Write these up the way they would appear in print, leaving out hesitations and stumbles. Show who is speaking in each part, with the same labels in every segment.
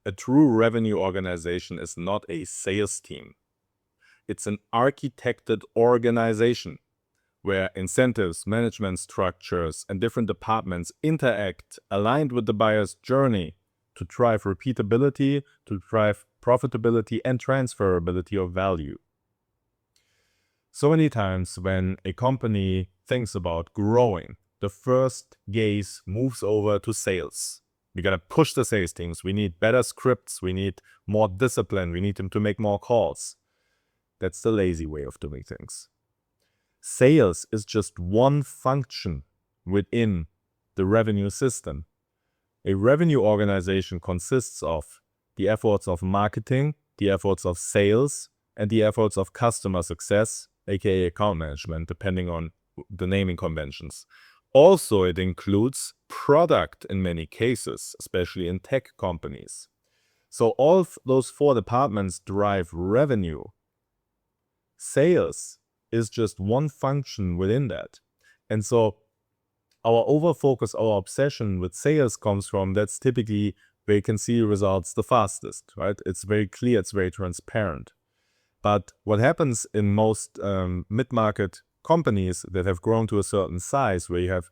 Speaker 1: A true revenue organization is not a sales team. It's an architected organization where incentives, management structures, and different departments interact aligned with the buyer's journey to drive repeatability, to drive profitability and transferability of value. So many times when a company thinks about growing, the first gaze moves over to sales. We gotta push the sales teams. We need better scripts. We need more discipline. We need them to make more calls. That's the lazy way of doing things. Sales is just one function within the revenue system. A revenue organization consists of the efforts of marketing, the efforts of sales, and the efforts of customer success, aka account management, depending on the naming conventions. Also, it includes product in many cases, especially in tech companies. So all of those four departments drive revenue. Sales is just one function within that. And so our over-focus, our obsession with sales comes from that's typically where you can see results the fastest, right? It's very clear, it's very transparent. But what happens in most mid-market companies that have grown to a certain size, where you have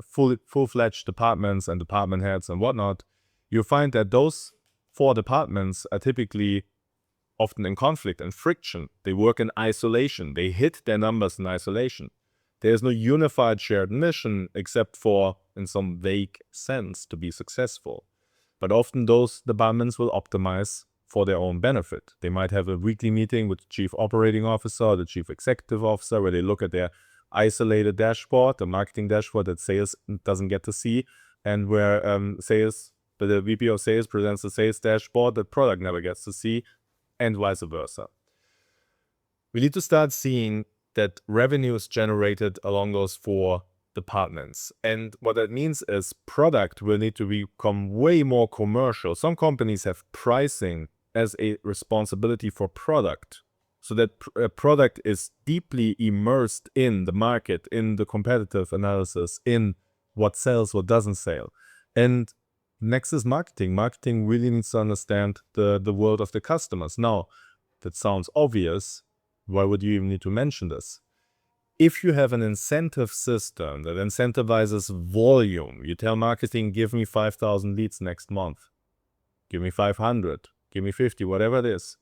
Speaker 1: full-fledged departments and department heads and whatnot, you find that those four departments are typically often in conflict and friction. They work in isolation. They hit their numbers in isolation. There's no unified shared mission except for, in some vague sense, to be successful. But often those departments will optimize for their own benefit. They might have a weekly meeting with the chief operating officer or the chief executive officer where they look at their isolated dashboard, the marketing dashboard that sales doesn't get to see, and where the VP of sales presents the sales dashboard that product never gets to see, and vice versa. We need to start seeing that revenue is generated along those four departments. And what that means is product will need to become way more commercial. Some companies have pricing as a responsibility for product, so that a product is deeply immersed in the market, in the competitive analysis, in what sells, what doesn't sell. And next is marketing. Marketing really needs to understand the world of the customers. Now, that sounds obvious. Why would you even need to mention this? If you have an incentive system that incentivizes volume, you tell marketing, give me 5,000 leads next month. Give me 500, give me 50, whatever it is.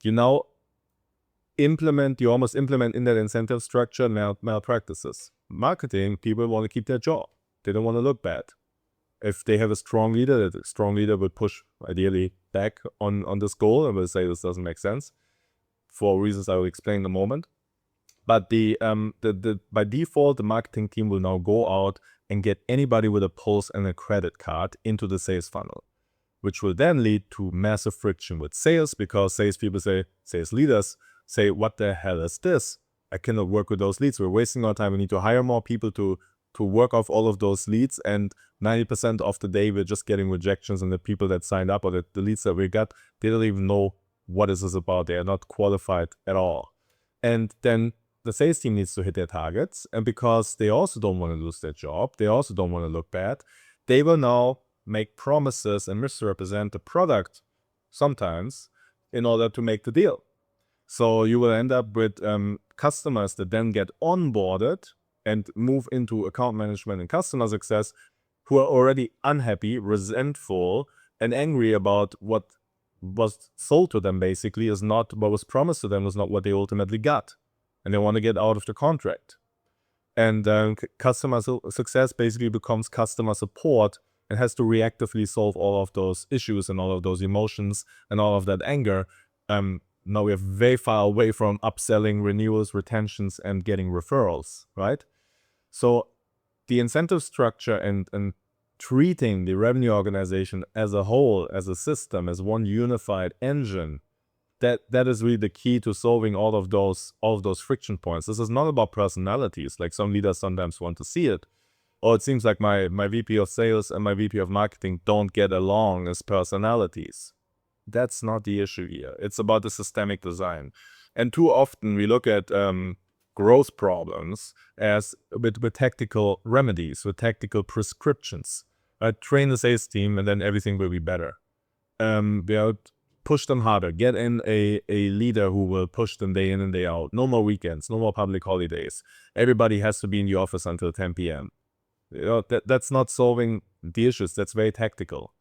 Speaker 1: You now almost implement in that incentive structure malpractices. Marketing, people want to keep their job. They don't want to look bad. If they have a strong leader, that strong leader will push ideally back on this goal and will say this doesn't make sense for reasons I will explain in a moment. But by default, the marketing team will now go out and get anybody with a pulse and a credit card into the sales funnel, which will then lead to massive friction with sales, because sales leaders say, what the hell is this? I cannot work with those leads. We're wasting our time. We need to hire more people to work off all of those leads. And 90% of the day, we're just getting rejections, and the people that signed up or the leads that we got, they don't even know what this is about. They are not qualified at all. And then the sales team needs to hit their targets. And because they also don't want to lose their job, they also don't want to look bad, they will now make promises and misrepresent the product sometimes in order to make the deal. So you will end up with customers that then get onboarded and move into account management and customer success, who are already unhappy, resentful, and angry about what was sold to them basically is not what was promised to them, was not what they ultimately got. And they want to get out of the contract. And customer success basically becomes customer support and has to reactively solve all of those issues and all of those emotions and all of that anger. Now we are very far away from upselling, renewals, retentions, and getting referrals, right? So the incentive structure and treating the revenue organization as a whole, as a system, as one unified engine, that is really the key to solving all of those friction points. This is not about personalities, like some leaders sometimes want to see it. Or it seems like my VP of sales and my VP of marketing don't get along as personalities. That's not the issue here. It's about the systemic design. And too often we look at growth problems as with tactical remedies, with tactical prescriptions. Train the sales team and then everything will be better. push them harder. Get in a leader who will push them day in and day out. No more weekends, no more public holidays. Everybody has to be in the office until 10 p.m. That's not solving the issues. That's very tactical.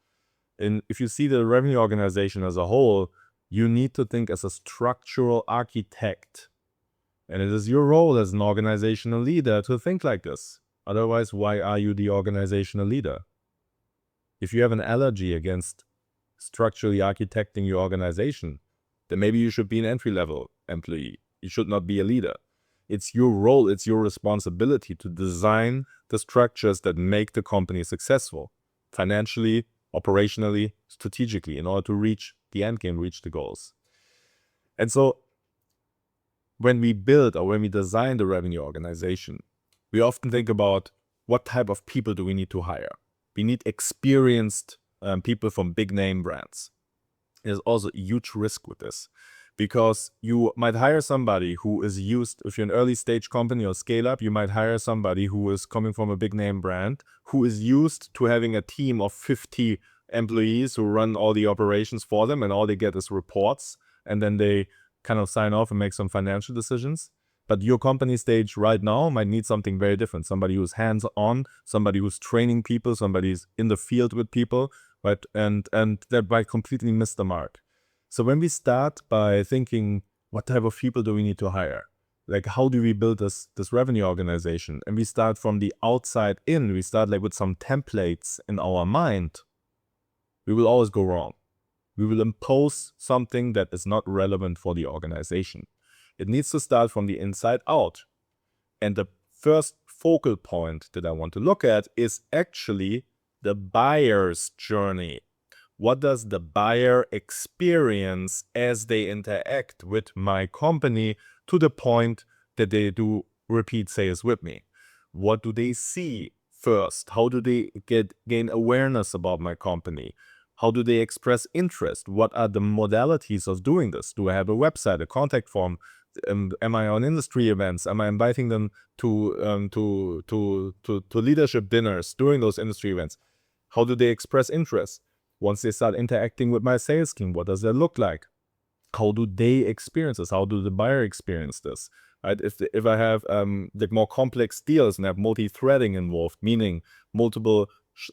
Speaker 1: And if you see the revenue organization as a whole, you need to think as a structural architect. And it is your role as an organizational leader to think like this. Otherwise, why are you the organizational leader? If you have an allergy against structurally architecting your organization, then maybe you should be an entry-level employee. You should not be a leader. It's your role, it's your responsibility to design the structures that make the company successful, financially, operationally, strategically, in order to reach the end game, reach the goals. And so when we build or when we design the revenue organization, we often think about what type of people do we need to hire. We need experienced people from big name brands. There's also a huge risk with this, because you might hire somebody who is used, if you're an early stage company or scale up, you might hire somebody who is coming from a big name brand, who is used to having a team of 50 employees who run all the operations for them, and all they get is reports, and then they kind of sign off and make some financial decisions. But your company stage right now might need something very different. Somebody who's hands-on, somebody who's training people, somebody who's in the field with people, right? And that might completely miss the mark. So when we start by thinking, what type of people do we need to hire? Like, how do we build this revenue organization? And we start from the outside in. We start like with some templates in our mind. We will always go wrong. We will impose something that is not relevant for the organization. It needs to start from the inside out. And the first focal point that I want to look at is actually the buyer's journey. What does the buyer experience as they interact with my company to the point that they do repeat sales with me? What do they see first? How do they gain awareness about my company? How do they express interest? What are the modalities of doing this? Do I have a website, a contact form? Am I on industry events? Am I inviting them to leadership dinners during those industry events? How do they express interest? Once they start interacting with my sales team, what does that look like? How do they experience this? How do the buyer experience this? Right? If I have like more complex deals and have multi-threading involved, meaning multiple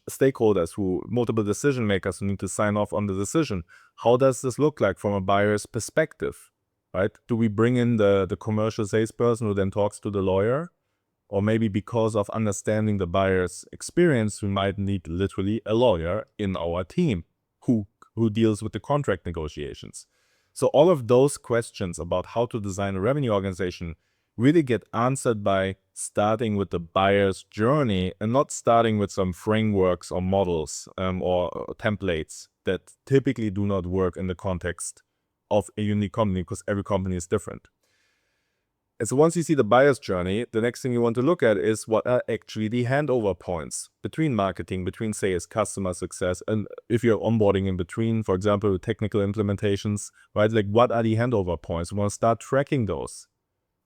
Speaker 1: stakeholders, multiple decision makers who need to sign off on the decision, how does this look like from a buyer's perspective? Right? Do we bring in the commercial salesperson who then talks to the lawyer? Or maybe because of understanding the buyer's experience, we might need literally a lawyer in our team who deals with the contract negotiations. So all of those questions about how to design a revenue organization really get answered by starting with the buyer's journey and not starting with some frameworks or models or templates that typically do not work in the context of a unique company, because every company is different. And so once you see the buyer's journey, the next thing you want to look at is what are actually the handover points between marketing, between sales, customer success, and if you're onboarding in between, for example, technical implementations, right? Like, what are the handover points? We want to start tracking those.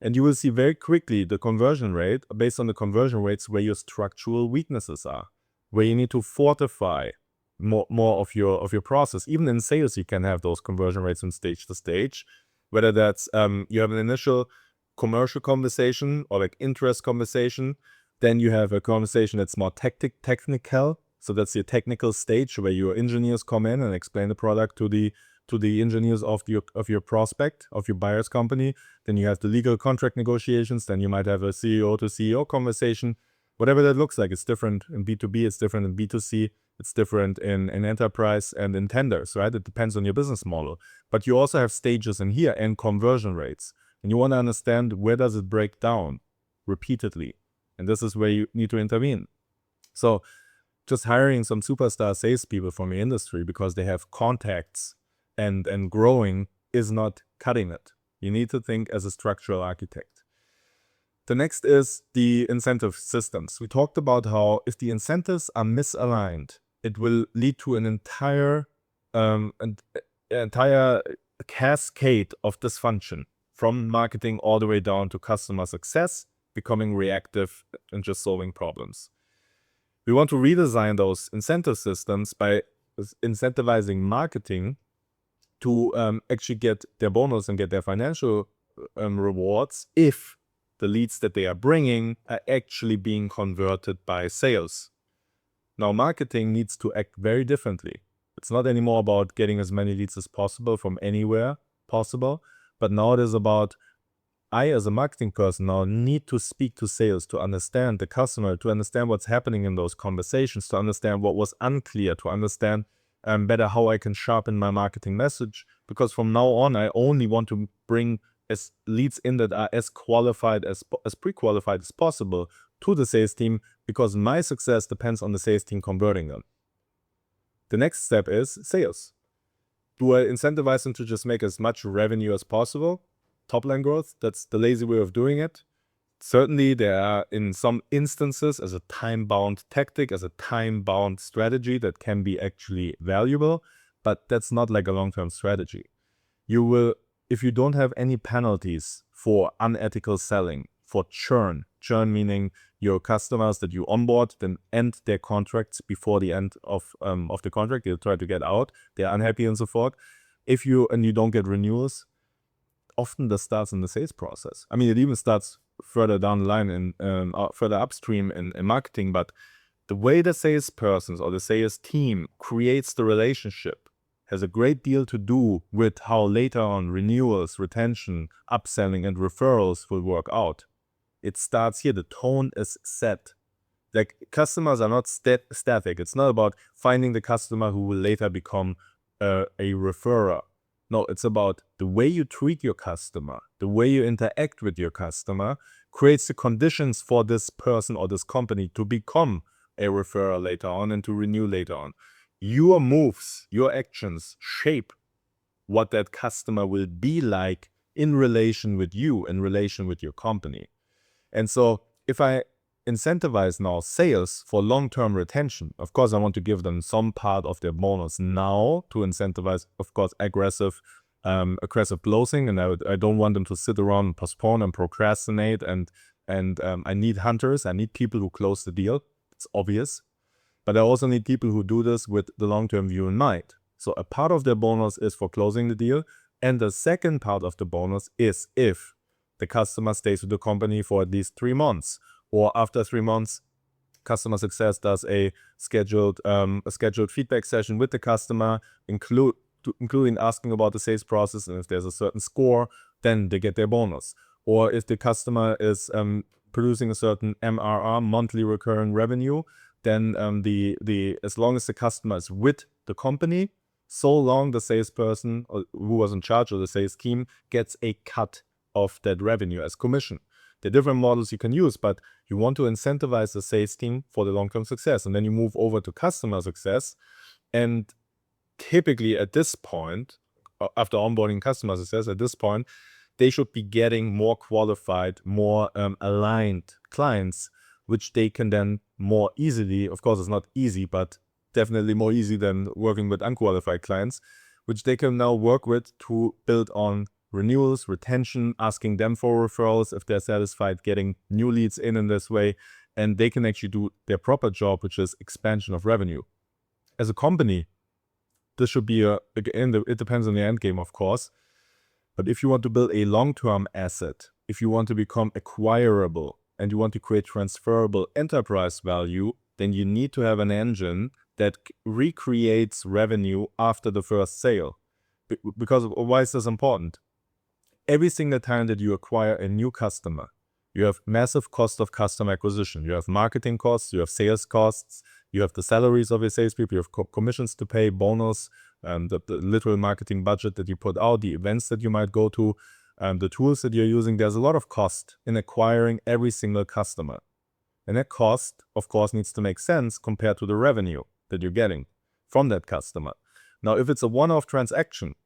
Speaker 1: And you will see very quickly the conversion rate, based on the conversion rates, where your structural weaknesses are, where you need to fortify more of your process. Even in sales, you can have those conversion rates from stage to stage, whether that's you have an initial commercial conversation or like interest conversation, then you have a conversation that's more technical. So that's your technical stage where your engineers come in and explain the product to the engineers of your prospect, of your buyer's company. Then you have the legal contract negotiations. Then you might have a CEO to CEO conversation. Whatever that looks like, it's different in B2B, it's different in B2C, it's different in enterprise and in tenders, right? It depends on your business model. But you also have stages in here and conversion rates. And you want to understand, where does it break down repeatedly? And this is where you need to intervene. So just hiring some superstar salespeople from the industry because they have contacts and growing is not cutting it. You need to think as a structural architect. The next is the incentive systems. We talked about how if the incentives are misaligned, it will lead to an entire cascade of dysfunction, from marketing all the way down to customer success, becoming reactive and just solving problems. We want to redesign those incentive systems by incentivizing marketing to actually get their bonus and get their financial rewards if the leads that they are bringing are actually being converted by sales. Now, marketing needs to act very differently. It's not anymore about getting as many leads as possible from anywhere possible, but now it is about, I, as a marketing person, now need to speak to sales, to understand the customer, to understand what's happening in those conversations, to understand what was unclear, to understand better how I can sharpen my marketing message. Because from now on, I only want to bring as leads in that are as qualified, as pre-qualified as possible to the sales team, because my success depends on the sales team converting them. The next step is sales. Do I incentivize them to just make as much revenue as possible? Top line growth, that's the lazy way of doing it. Certainly there are, in some instances, as a time-bound tactic, as a time-bound strategy that can be actually valuable, but that's not like a long-term strategy. You will, if you don't have any penalties for unethical selling, for churn meaning your customers that you onboard then end their contracts before the end of the contract, they try to get out, they're unhappy and so forth. If you don't get renewals, often this starts in the sales process. I mean, it even starts further down the line and further upstream in marketing, but the way the salespersons or the sales team creates the relationship has a great deal to do with how later on renewals, retention, upselling, and referrals will work out. It starts here. The tone is set. Like, customers are not static. It's not about finding the customer who will later become a referrer. No, it's about the way you treat your customer, the way you interact with your customer creates the conditions for this person or this company to become a referrer later on and to renew later on. Your moves, your actions shape what that customer will be like in relation with you, in relation with your company. And so if I incentivize now sales for long-term retention, of course, I want to give them some part of their bonus now to incentivize, of course, aggressive closing. And I don't want them to sit around and postpone and procrastinate. And I need hunters. I need people who close the deal. It's obvious. But I also need people who do this with the long-term view in mind. So a part of their bonus is for closing the deal. And the second part of the bonus is if the customer stays with the company for at least 3 months, or after 3 months, customer success does a scheduled feedback session with the customer, including asking about the sales process, and if there's a certain score, then they get their bonus. Or if the customer is producing a certain MRR, monthly recurring revenue, then as long as the customer is with the company, so long the salesperson who was in charge of the sales team gets a cut of that revenue as commission. There are different models you can use, but you want to incentivize the sales team for the long-term success. And then you move over to customer success. And typically at this point, after onboarding customer success, at this point, they should be getting more qualified, more aligned clients, which they can then more easily, of course it's not easy, but definitely more easy than working with unqualified clients, which they can now work with to build on renewals, retention, asking them for referrals if they're satisfied, getting new leads in this way, and they can actually do their proper job, which is expansion of revenue. As a company, this should be it depends on the end game, of course, but if you want to build a long-term asset, if you want to become acquirable, and you want to create transferable enterprise value, then you need to have an engine that recreates revenue after the first sale. Because why is this important? Every single time that you acquire a new customer, you have massive cost of customer acquisition. You have marketing costs, you have sales costs, you have the salaries of your salespeople, you have commissions to pay, bonus, the literal marketing budget that you put out, the events that you might go to, the tools that you're using. There's a lot of cost in acquiring every single customer. And that cost, of course, needs to make sense compared to the revenue that you're getting from that customer. Now, if it's a one-off transaction,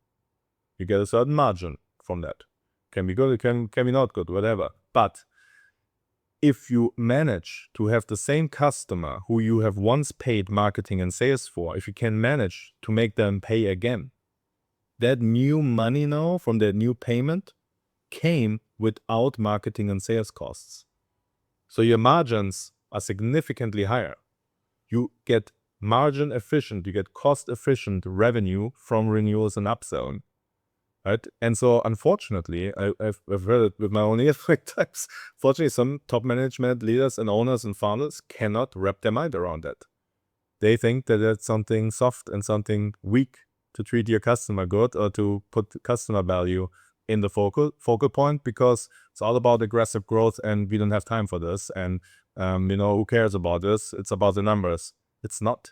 Speaker 1: you get a certain margin from that. Can be good, it can be not good, whatever. But if you manage to have the same customer who you have once paid marketing and sales for, if you can manage to make them pay again, that new money now from that new payment came without marketing and sales costs. So your margins are significantly higher. You get margin efficient, you get cost efficient revenue from renewals and upselling. Right? And so, unfortunately, I've heard it with my own ears many times. Fortunately, some top management leaders and owners and founders cannot wrap their mind around that. They think that that's something soft and something weak to treat your customer good or to put customer value in the focal point, because it's all about aggressive growth and we don't have time for this. And, who cares about this? It's about the numbers. It's not.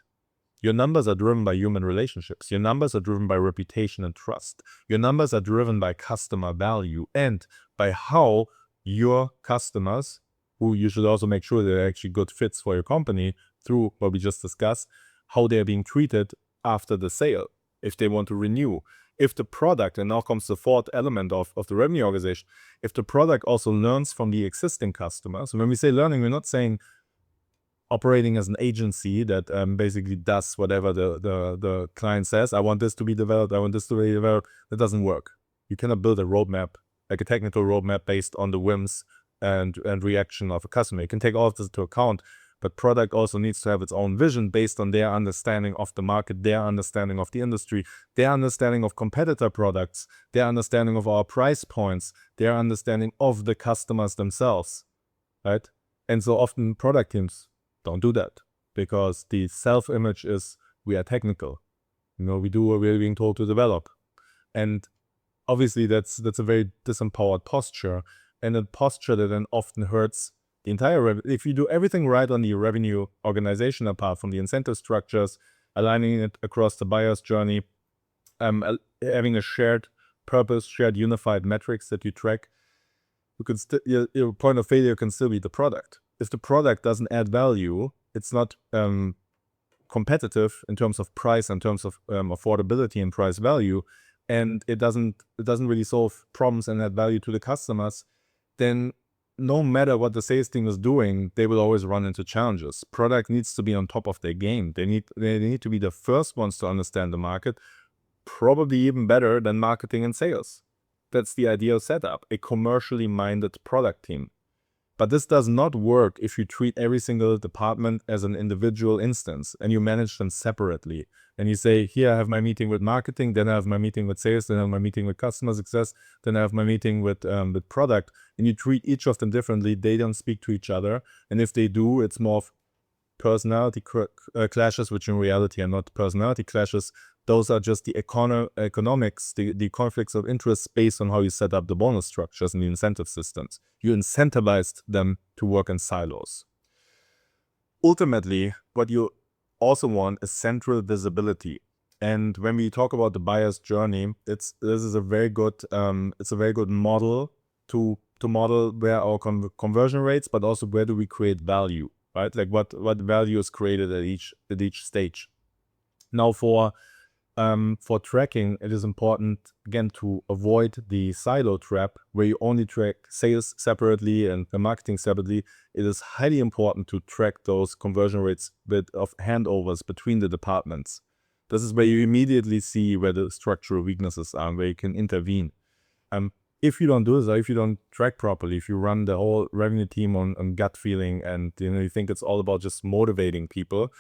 Speaker 1: Your numbers are driven by human relationships. Your numbers are driven by reputation and trust. Your numbers are driven by customer value and by how your customers, who you should also make sure they're actually good fits for your company through what we just discussed, how they're being treated after the sale, if they want to renew. If the product, and now comes the fourth element of the revenue organization, if the product also learns from the existing customers. When we say learning, we're not saying operating as an agency that basically does whatever the client says. I want this to be developed. I want this to be developed. That doesn't work. You cannot build a roadmap, like a technical roadmap based on the whims and reaction of a customer. You can take all of this into account, but product also needs to have its own vision based on their understanding of the market, their understanding of the industry, their understanding of competitor products, their understanding of our price points, their understanding of the customers themselves, right? And so often product teams don't do that, because the self-image is we are technical. We do what we're being told to develop. And obviously that's a very disempowered posture, and a posture that then often hurts the entire if you do everything right on the revenue organization, apart from the incentive structures, aligning it across the buyer's journey, having a shared purpose, shared unified metrics that you track, you can your point of failure can still be the product. If the product doesn't add value, it's not competitive in terms of price, in terms of affordability and price value, and it doesn't really solve problems and add value to the customers, then no matter what the sales team is doing, they will always run into challenges. Product needs to be on top of their game. They need to be the first ones to understand the market, probably even better than marketing and sales. That's the ideal setup, a commercially minded product team. But this does not work if you treat every single department as an individual instance and you manage them separately. And you say, here I have my meeting with marketing, then I have my meeting with sales, then I have my meeting with customer success, then I have my meeting with product. And you treat each of them differently. They don't speak to each other. And if they do, it's more of personality clashes, which in reality are not personality clashes. Those are just the economics, the conflicts of interest based on how you set up the bonus structures and the incentive systems. You incentivized them to work in silos. Ultimately, what you also want is central visibility. And when we talk about the buyer's journey, this is a very good model to model where our conversion rates, but also where do we create value, right? Like what value is created at each stage. Now for tracking, it is important, again, to avoid the silo trap where you only track sales separately and the marketing separately. It is highly important to track those conversion rates of handovers between the departments. This is where you immediately see where the structural weaknesses are, where you can intervene. If you don't do this, or if you don't track properly, if you run the whole revenue team on gut feeling and you think it's all about just motivating people,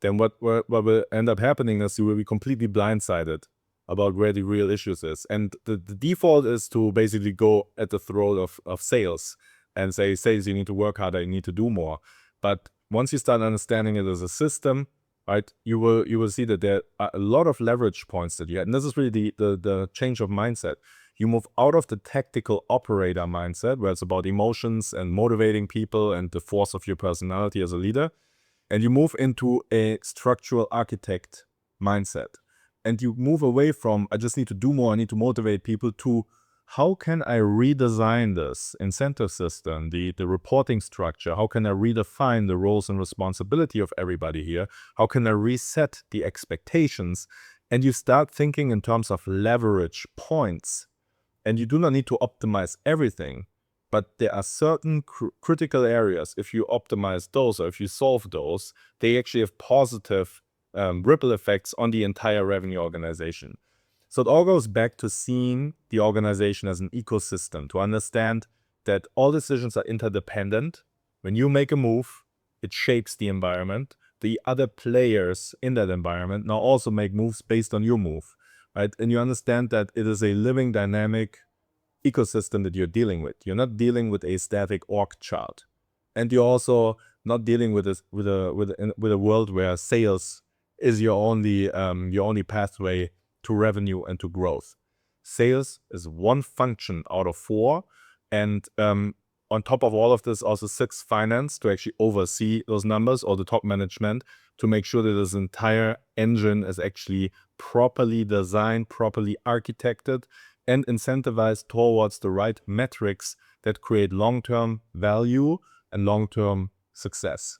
Speaker 1: then what will end up happening is you will be completely blindsided about where the real issues is. And the default is to basically go at the throat of sales and say, sales, you need to work harder, you need to do more. But once you start understanding it as a system, right, you will see that there are a lot of leverage points that you have. And this is really the change of mindset. You move out of the tactical operator mindset, where it's about emotions and motivating people and the force of your personality as a leader, and you move into a structural architect mindset. And you move away from, I just need to do more, I need to motivate people, to how can I redesign this incentive system, the reporting structure? How can I redefine the roles and responsibility of everybody here? How can I reset the expectations? And you start thinking in terms of leverage points. And you do not need to optimize everything, but there are certain critical areas. If you optimize those, or if you solve those, they actually have positive ripple effects on the entire revenue organization. So it all goes back to seeing the organization as an ecosystem, to understand that all decisions are interdependent. When you make a move, it shapes the environment. the other players in that environment now also make moves based on your move, right? And you understand that it is a living, dynamic ecosystem that you're dealing with. You're not dealing with a static org chart, and you're also not dealing with a world where sales is your only pathway to revenue and to growth. Sales is one function out of four, and on top of all of this also sits finance to actually oversee those numbers, or the top management, to make sure that this entire engine is actually properly designed, properly architected, and incentivized towards the right metrics that create long-term value and long-term success.